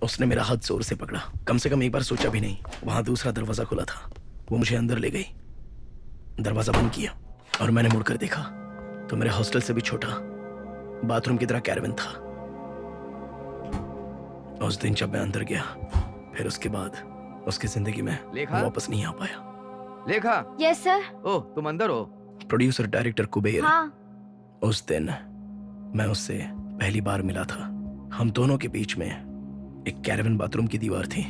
उसने मेरा हाथ जोर से पकड़ा, कम से कम एक बार सोचा भी नहीं। वहां दूसरा दरवाजा खुला था, वो मुझे अंदर ले गई। दरवाजा बंद किया और मैंने मुड़कर देखा तो मेरे हॉस्टल से भी छोटा बाथरूम की तरह कैरवन था। उस दिन जब मैं अंदर गया, फिर उसके बाद उसकी जिंदगी में लेखा? वापस नहीं आ पाया। लेखा। Yes sir. ओह, तुम अंदर हो? Producer director Kuber. हाँ। उस दिन मैं उससे पहली बार मिला था। हम दोनों के बीच में एक कैरवन बाथरूम की दीवार थी।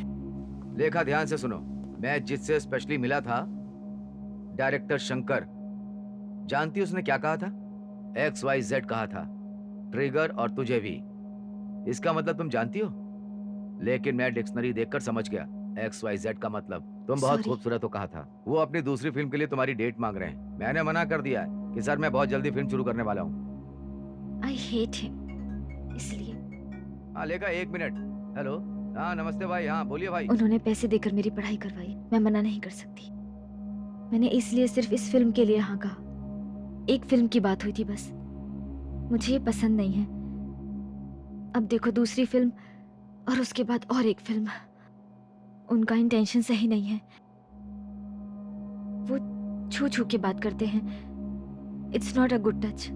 लेखा, ध्यान से सुनो। मैं जिससे स्पेशली मिला था, डायरेक्टर शंकर। जानती हो उसने क्या कहा था? XYZ कहा था, ट्रिगर और तुझे भी। इसका मतलब तुम जानती हो? लेकिन मैं डिक्शनरी देखकर समझ गया। XYZ का मतलब तुम बहुत खूबसूरत हो कहा था। वो अपनी दूसरी फिल्म के लिए तुम्हारी डेट मांग रहे हैं। मैंने मना कर दिया है कि सर मैं बहुत जल्दी फिल्म शुरू करने वाला हूँ। आई हेट हिम, इसलिए। हाँ लेखा, 1 मिनट। हेलो। हाँ नमस्ते भाई। हाँ बोलिए भाई। उन्होंने पैसे देकर मेरी पढ़ाई करवाई, मैं मना नहीं कर सकती। मैंने इसलिए सिर्फ इस फिल्म के लिए हाँ कहा। एक फिल्म की बात हुई थी बस। मुझे ये पसंद नहीं है। अब देखो दूसरी फिल्म और उसके बाद और एक फिल्म। उनका इंटेंशन सही नहीं है। वो छू छू के बात करते हैं। It's not a good touch.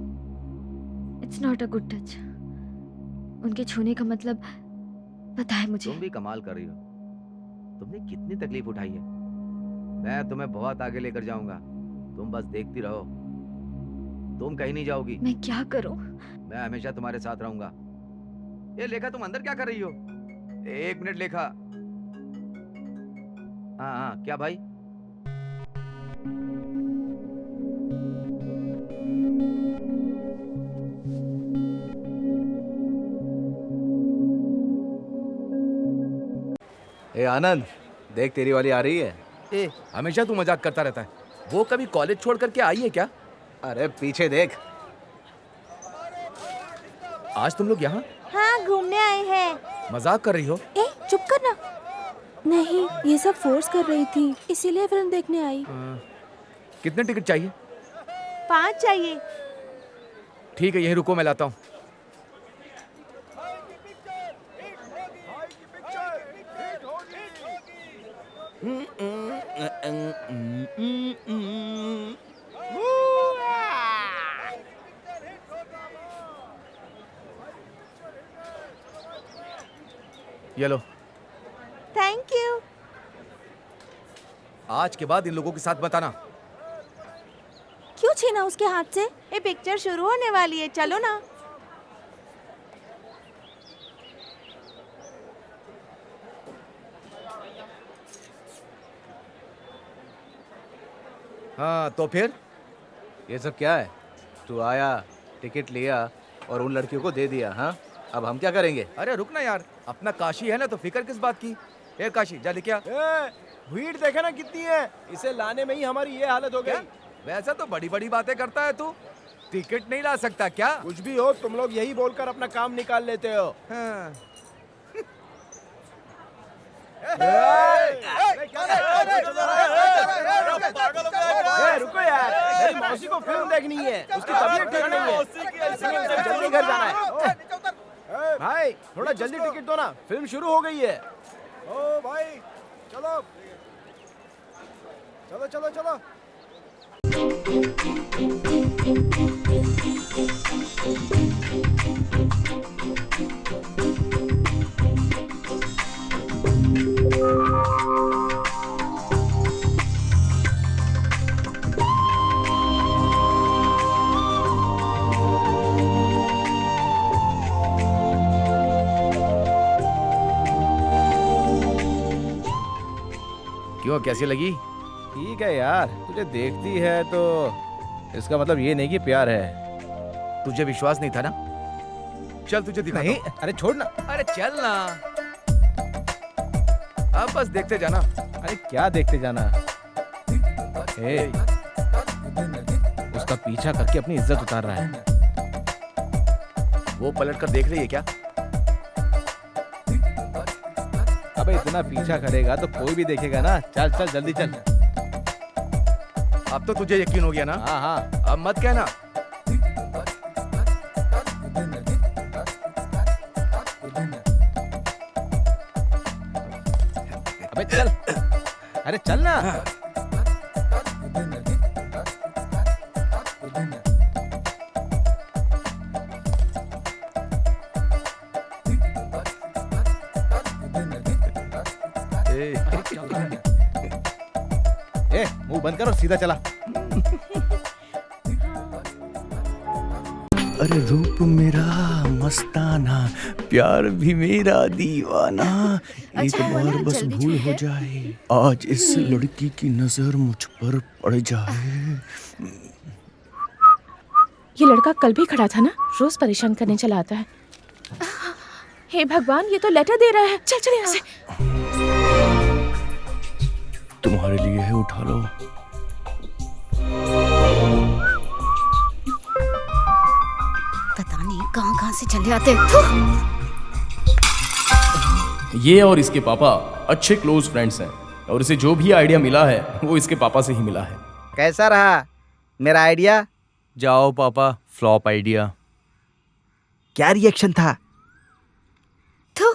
It's not a good touch. उनके छूने का मतलब पता है मुझे। तुम भी कमाल कर रही हो। तुमने कितनी तकलीफ उठाई है। मैं तुम्हें बहुत आगे लेकर जाऊंगा, तुम बस देखती रहो। तुम कहीं नहीं जाओगी। मैं क्या करूं? मैं हमेशा तुम्हारे साथ रहूंगा। ये लेखा, तुम अंदर क्या कर रही हो? 1 मिनट लेखा। हाँ हाँ, क्या भाई? ए आनंद, देख तेरी वाली आ रही है। ए, हमेशा तू मजाक करता रहता है। वो कभी कॉलेज छोड़ करके आई है क्या? अरे पीछे देख। आज तुम लोग यहाँ हाँ, घूमने आए हैं। मजाक कर रही हो? ए, चुप करना। नहीं, ये सब फोर्स कर रही थी, इसीलिए फिल्म देखने आई। कितने टिकट चाहिए? 5 चाहिए। ठीक है, यहीं रुको, मैं लाता हूँ। ये लो। Thank you. आज के बाद इन लोगों के साथ मत आना। क्यों छीना उसके हाथ से? ये पिक्चर शुरू होने वाली है, चलो ना। हाँ तो फिर? ये सब क्या है? तू आया, टिकट लिया और उन लड़कियों को दे दिया। हाँ, अब हम क्या करेंगे? अरे रुक ना यार, अपना काशी है ना, तो फिक्र किस बात की? ए काशी, जा लेके आ। भीड़ देखे ना कितनी है, इसे लाने में ही हमारी ये हालत हो गई। वैसा तो बड़ी बड़ी बातें करता है तू। टिकट नहीं ला सकता क्या? कुछ भी हो, तुम लोग यही बोलकर अपना काम निकाल लेते हो। हाँ। रुको यार, मेरी मौसी को फिल्म देखनी है, उसकी तबीयत ठीक नहीं है, इसलिए मुझे जल्दी घर जाना है। भाई थोड़ा जल्दी टिकट दो ना, फिल्म शुरू हो गई है। ओ भाई चलो चलो चलो चलो। क्यों, कैसी लगी? ठीक है यार, तुझे देखती है तो इसका मतलब ये नहीं कि प्यार है। तुझे विश्वास नहीं था ना? चल तुझे दिखाता नहीं, हूं। अरे छोड़ ना। अरे चल ना, अब बस देखते जाना। अरे क्या देखते जाना? ए, उसका पीछा करके अपनी इज्जत उतार रहा है। वो पलट कर देख रही है क्या? अबे इतना पीछा करेगा तो कोई भी देखेगा ना। चल चल जल्दी चल। अब तो तुझे यकीन हो गया ना? हाँ हाँ। अब मत कहना। अबे चल, अरे चल ना। ए, मुंह बंद कर और सीधा चला। अरे रूप मेरा मस्ताना, प्यार भी मेरा दीवाना, एक अच्छा, बार बोला, बस जल्दी भूल ठीक हो है? जाए, आज इस लड़की की नजर मुझ पर पड़ जाए। ये लड़का कल भी खड़ा था ना, रोज परेशान करने चला आता है। हे भगवान, ये तो लेटर दे रहा है। चल चल यहाँ से। तुम्हारे लिए है, उठा लो। पता नहीं कहाँ से चले आते। ये और इसके पापा अच्छे क्लोज फ्रेंड्स हैं और इसे जो भी आइडिया मिला है वो इसके पापा से ही मिला है। कैसा रहा मेरा आइडिया? जाओ पापा, फ्लॉप आइडिया। क्या रिएक्शन था? थू।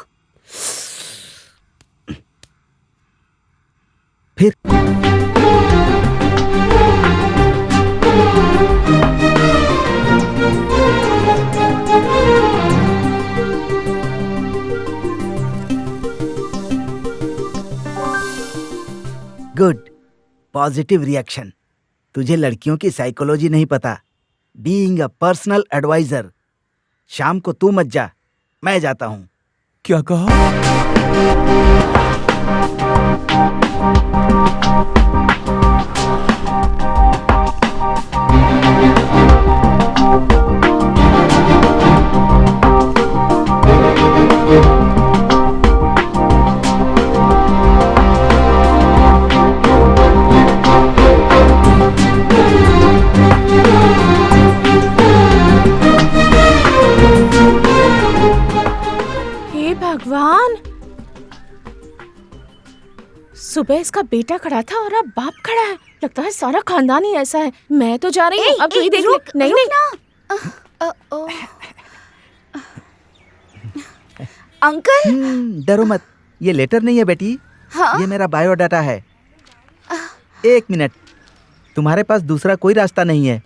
फिर गुड, पॉजिटिव रिएक्शन। तुझे लड़कियों की साइकोलॉजी नहीं पता। Being a personal advisor. शाम को तू मत जा, मैं जाता हूँ। क्या कहा? हे भगवान, सुबह इसका बेटा खड़ा था और अब बाप खड़ा है। लगता है सारा खानदान ही ऐसा है। मैं तो जा रही हूँ, अब तू ही देख ले। नहीं नहीं, अंकल। डरो मत, ये लेटर नहीं है बेटी। हाँ? ये मेरा बायोडाटा है। एक मिनट, तुम्हारे पास दूसरा कोई रास्ता नहीं है।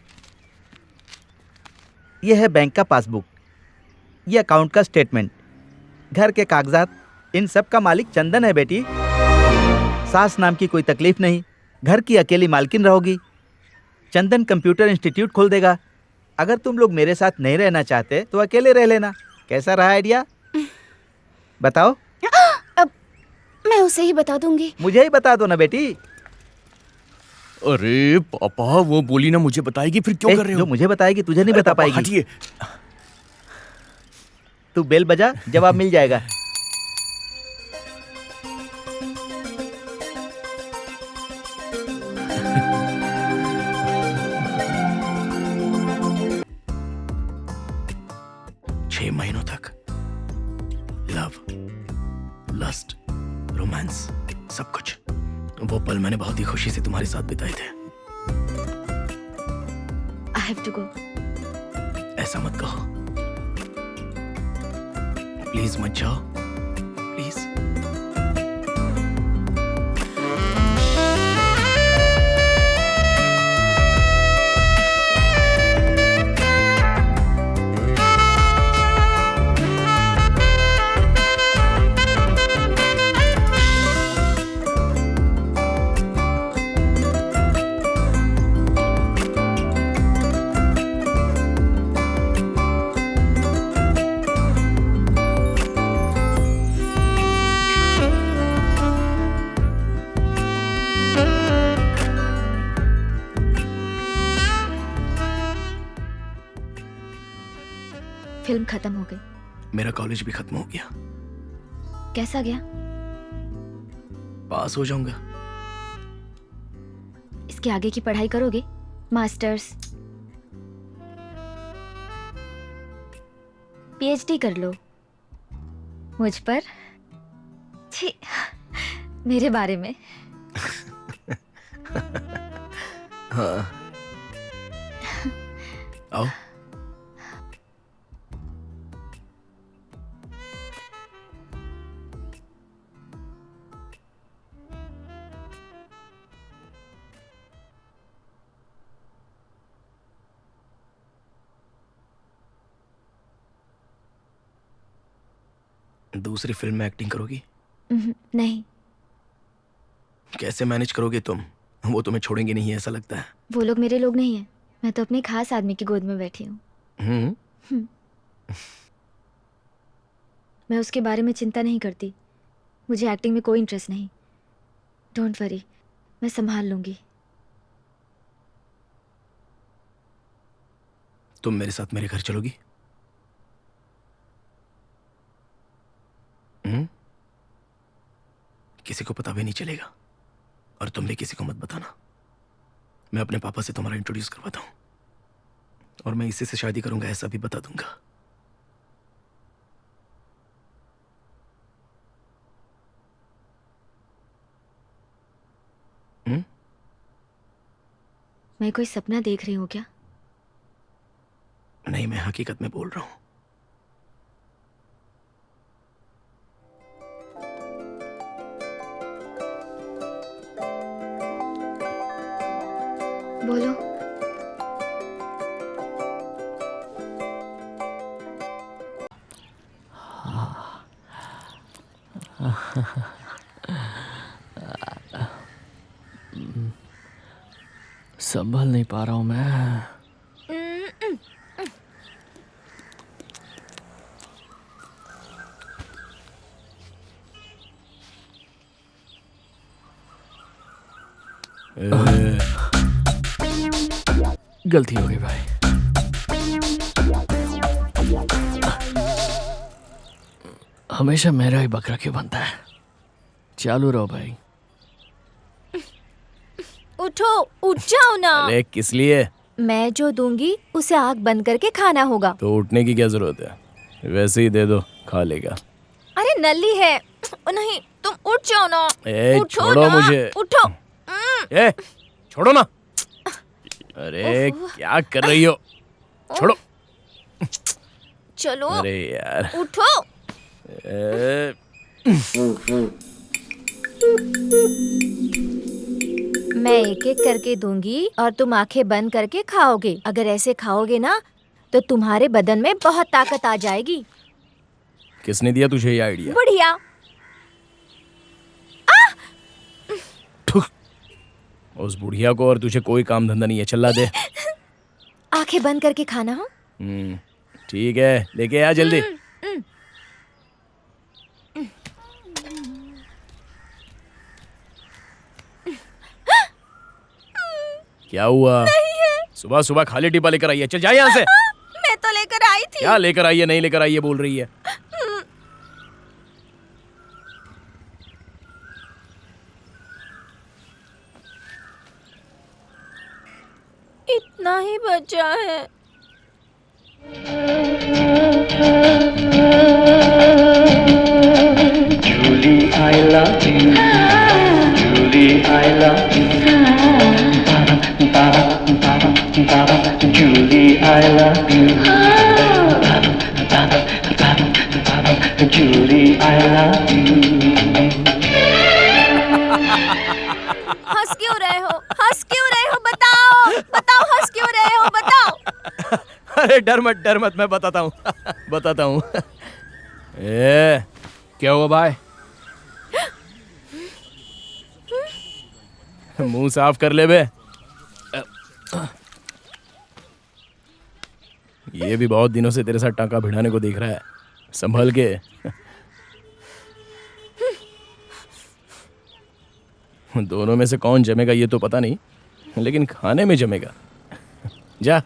ये है बैंक का पासबुक, ये अकाउंट का स्टेटमेंट, घर के कागजात, इन सब का मालिक चंदन है बेटी। सास नाम की कोई तकलीफ नहीं, घर की अकेली मालकिन रहोगी। चंदन कंप्यूटर इंस्टीट्यूट खोल देगा। अगर तुम लोग मेरे साथ नहीं रहना चाहते तो अकेले रह लेना। कैसा रहा आइडिया? बताओ। अब मैं उसे ही बता दूंगी। मुझे ही बता दो ना बेटी। अरे पापा, वो बोली ना मुझे बताएगी, फिर क्यों ए, कर रहे हो? जो मुझे बताएगी तुझे नहीं अरे बता पापा, पाएगी। हटिए। तू बेल बजा, जवाब मिल जाएगा। छह महीनों तक लव, लस्ट, रोमांस, सब कुछ। वो पल मैंने बहुत ही खुशी से तुम्हारे साथ बिताए थे। I have to go. ऐसा मत कहो, प्लीज मत जाओ, प्लीज। फिल्म खत्म हो गई। मेरा कॉलेज भी खत्म हो गया, कैसा गया? पास हो जाऊंगा। इसके आगे की पढ़ाई करोगे? मास्टर्स, पीएचडी कर लो। मुझ पर? छी, मेरे बारे में। हाँ, आओ। दूसरी फिल्म में एक्टिंग करोगी? नहीं, कैसे मैनेज करोगे तुम? वो तुम्हें छोड़ेंगे नहीं ऐसा लगता है। वो लोग मेरे लोग नहीं हैं। मैं तो अपने खास आदमी की गोद में बैठी हूँ। मैं उसके बारे में चिंता नहीं करती। मुझे एक्टिंग में कोई इंटरेस्ट नहीं। डोंट वरी, मैं संभाल लूंगी। तुम मेरे साथ मेरे घर चलोगी? किसी को पता भी नहीं चलेगा और तुम भी किसी को मत बताना। मैं अपने पापा से तुम्हारा इंट्रोड्यूस करवाता हूं और मैं इसी से शादी करूंगा ऐसा भी बता दूंगा। मैं कोई सपना देख रही हूँ क्या? नहीं, मैं हकीकत में बोल रहा हूं। बोलो। संभल नहीं पा रहा हूं मैं। गलती हो गई भाई। हमेशा मेरा ही बकरा क्यों बनता है? चालू रहो भाई। उठो, उठ जाओ ना। अरे किस लिए? मैं जो दूंगी उसे आग बंद करके खाना होगा। तो उठने की क्या जरूरत है? वैसे ही दे दो, खा लेगा। अरे नल्ली है। नहीं, तुम उठ जाओ ना। ए, उठो छोड़ो ना, मुझे। उठो। ए, छोड़ो ना। अरे क्या कर रही हो? छोड़ो। चलो। अरे यार। उठो। ए, मैं एक एक करके दूंगी और तुम आंखें बंद करके खाओगे। अगर ऐसे खाओगे ना तो तुम्हारे बदन में बहुत ताकत आ जाएगी। किसने दिया तुझे ये आइडिया? बढ़िया। उस बुढ़िया को और तुझे कोई काम धंधा नहीं है, चिल्ला दे। आंखें बंद करके खाना हो। ठीक है, लेके आ जल्दी। क्या हुआ? सुबह सुबह खाली टिपा लेकर आई है, चल जा यहाँ से। मैं तो लेकर आई थी। क्या लेकर आई है, नहीं लेकर आई है बोल रही है। इतना ही बचा है। Julie, I love you. Julie, I love you. Julie, I love you. Julie, I love you. हंस क्यों रहे हो? हंस क्यों रहे हो? बताओ, बताओ, हंस क्यों रहे हो? बताओ। अरे डर मत, मैं बताता हूँ। बताता हूँ। ए, क्या हुआ भाई? मुंह साफ कर ले बे। ये भी बहुत दिनों से तेरे साथ टांका भिड़ाने को देख रहा है, संभल के। दोनों में से कौन जमेगा ये तो पता नहीं, लेकिन खाने में जमेगा। जा।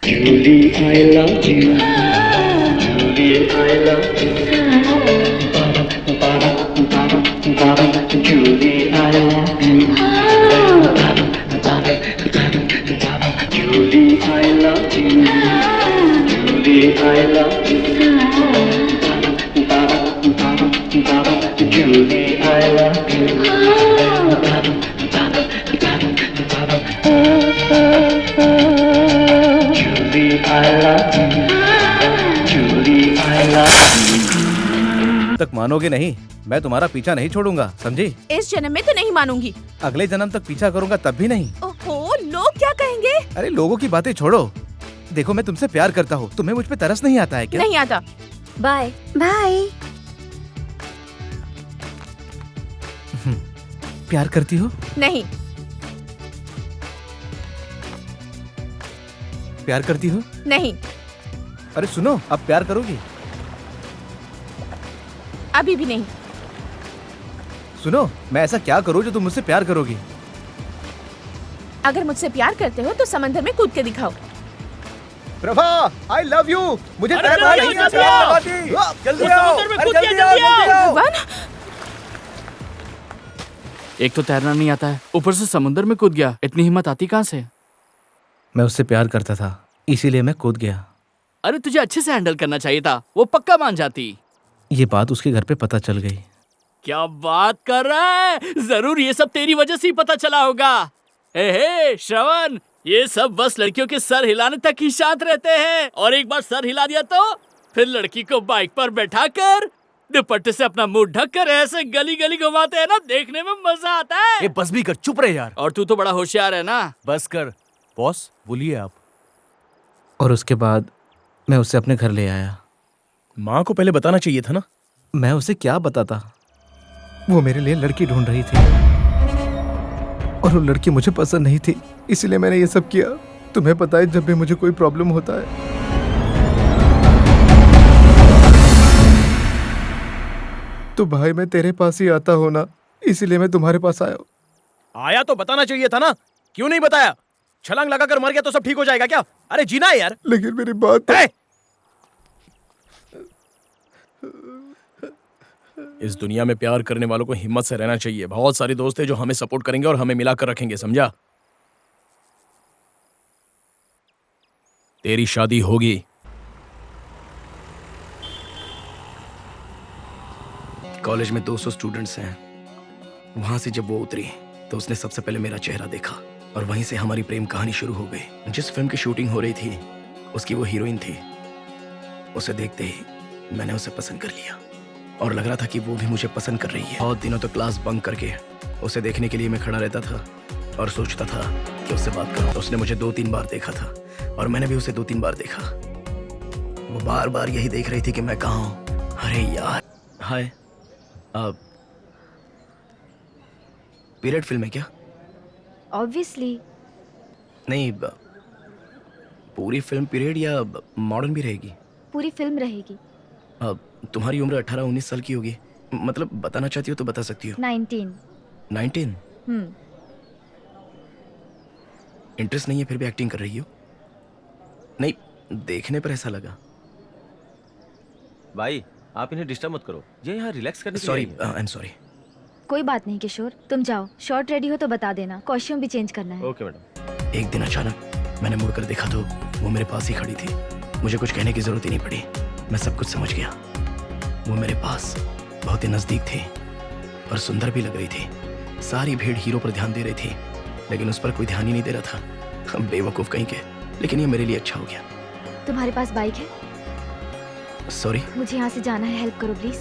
Julie, I love you. Julie, I love you. Julie, I love you. Julie, I love you. Julie, I love you. Julie, I love you. Julie, I love you. Julie, I love you. तक मानोगे नहीं, मैं तुम्हारा पीछा नहीं छोड़ूंगा, समझी? इस जन्म में तो नहीं मानूंगी। अगले जन्म तक पीछा करूंगा तब भी नहीं। ओहो, लोग क्या कहेंगे? अरे लोगों की बातें छोड़ो, देखो मैं तुमसे प्यार करता हूँ, तुम्हें मुझ पे तरस नहीं आता है क्या? नहीं आता। बाय। बाय। प्यार करती हो? नहीं। प्यार करती हो? नहीं। अरे सुनो, अब प्यार करोगी? अभी भी नहीं। सुनो, मैं ऐसा क्या करूँ जो तुम मुझसे प्यार करोगी? अगर मुझसे प्यार करते हो तो समंदर में कूद के दिखाओ। Prabha, I love you. मुझे अरे तैरना जल्दी नहीं आओ, जल्दी आओ। आती। जल्दी उस आओ, समुद्र में अरे कूद के जल्दी आओ, जल्दी आओ। जल्दी आओ। वन, एक तो तैरना नहीं आता है, ऊपर से समुद्र में कूद गया। इतनी हिम्मत आती कहाँ से? मैं उससे प्यार करता था, इसीलिए मैं कूद गया। अरे तुझे अच्छे से हैंडल करना चाहिए था, वो पक्का मान जाती। ये बात उसके घर पे पता चल गई। क्या बात कर रहा है? जरूर ये सब तेरी वजह से ही पता चला होगा। हे श्रवण, ये सब बस लड़कियों के सर हिलाने तक ही शांत रहते हैं, और एक बार सर हिला दिया तो फिर लड़की को बाइक पर बैठाकर दुपट्टे से अपना मुंह ढक कर ऐसे गली गली घुमाते हैं ना, देखने में मजा आता है। ये बस भी कर, चुप रहे यार। और तू तो बड़ा होशियार है ना। बस कर बॉस, बोलिए आप। और उसके बाद मैं उसे अपने घर ले आया। माँ को पहले बताना चाहिए था ना। मैं उसे क्या बताता? वो मेरे लिए लड़की ढूंढ रही थी और वो लड़की मुझे पसंद नहीं थी, इसीलिए मैंने ये सब किया। तुम्हें पता है, जब भी मुझे कोई प्रॉब्लम होता है तो भाई मैं तेरे पास ही आता हूँ ना, इसीलिए मैं तुम्हारे पास आया हूँ। आया तो बताना चाहिए था ना, क्यों नहीं बताया? छलांग लगाकर मर गया तो सब ठीक हो जाएगा क्या? अरे जीना है यार। लेकिन मेरी बात ए! इस दुनिया में प्यार करने वालों को हिम्मत से रहना चाहिए। बहुत सारे दोस्त हैं जो हमें सपोर्ट करेंगे और हमें मिलाकर रखेंगे, समझा? तेरी शादी होगी। कॉलेज में 200 स्टूडेंट्स हैं। वहां से जब वो उतरी तो उसने सबसे पहले मेरा चेहरा देखा और वहीं से हमारी प्रेम कहानी शुरू हो गई। जिस फिल्म की शूटिंग हो रही थी उसकी वो हीरोइन थी। उसे देखते ही मैंने उसे पसंद कर लिया और लग रहा था कि वो भी मुझे पसंद कर रही है। बहुत दिनों तक क्लास बंक करके उसे देखने के लिए मैं खड़ा रहता था और सोचता था कि उससे बात करूं। उसने मुझे 2-3 बार देखा था और मैंने भी उसे 2-3 बार देखा। वो बार बार यही देख रही थी कि मैं कहाँ हूं। अरे यार। हाय, पीरियड फिल्म है क्या? ऑब्वियसली। नहीं, पूरी फिल्म पीरियड या मॉडर्न भी रहेगी? पूरी फिल्म रहेगी। तुम्हारी उम्र 18-19 साल की होगी। मतलब बताना चाहती हो तो बता सकती हो। 19। 19? इंटरेस्ट नहीं है फिर भी एक्टिंग कर रही हो? नहीं, देखने पर ऐसा लगा। भाई आप इन्हें डिस्टर्ब मत करो, ये यहाँ रिलैक्स करने के सॉरी, लिए आई आई एम सॉरी। कोई बात नहीं किशोर, तुम जाओ। शॉर्ट रेडी हो तो बता देना, कॉस्ट्यूम भी चेंज करना हैं। है। Okay madam. एक दिन अचानक मैंने मुड़कर देखा तो वो मेरे पास ही खड़ी थी। मुझे कुछ कहने की जरूरत ही नहीं पड़ी, मैं सब कुछ समझ गया। वो मेरे पास बहुत ही नजदीक थी और सुंदर भी लग रही थी। सारी भीड़ हीरो पर ध्यान दे रही थी लेकिन उस पर कोई ध्यान ही नहीं दे रहा था। बेवकूफ कहीं के, लेकिन ये मेरे लिए अच्छा हो गया। तुम्हारे पास बाइक है? सॉरी, मुझे यहाँ से जाना है, हेल्प करो प्लीज।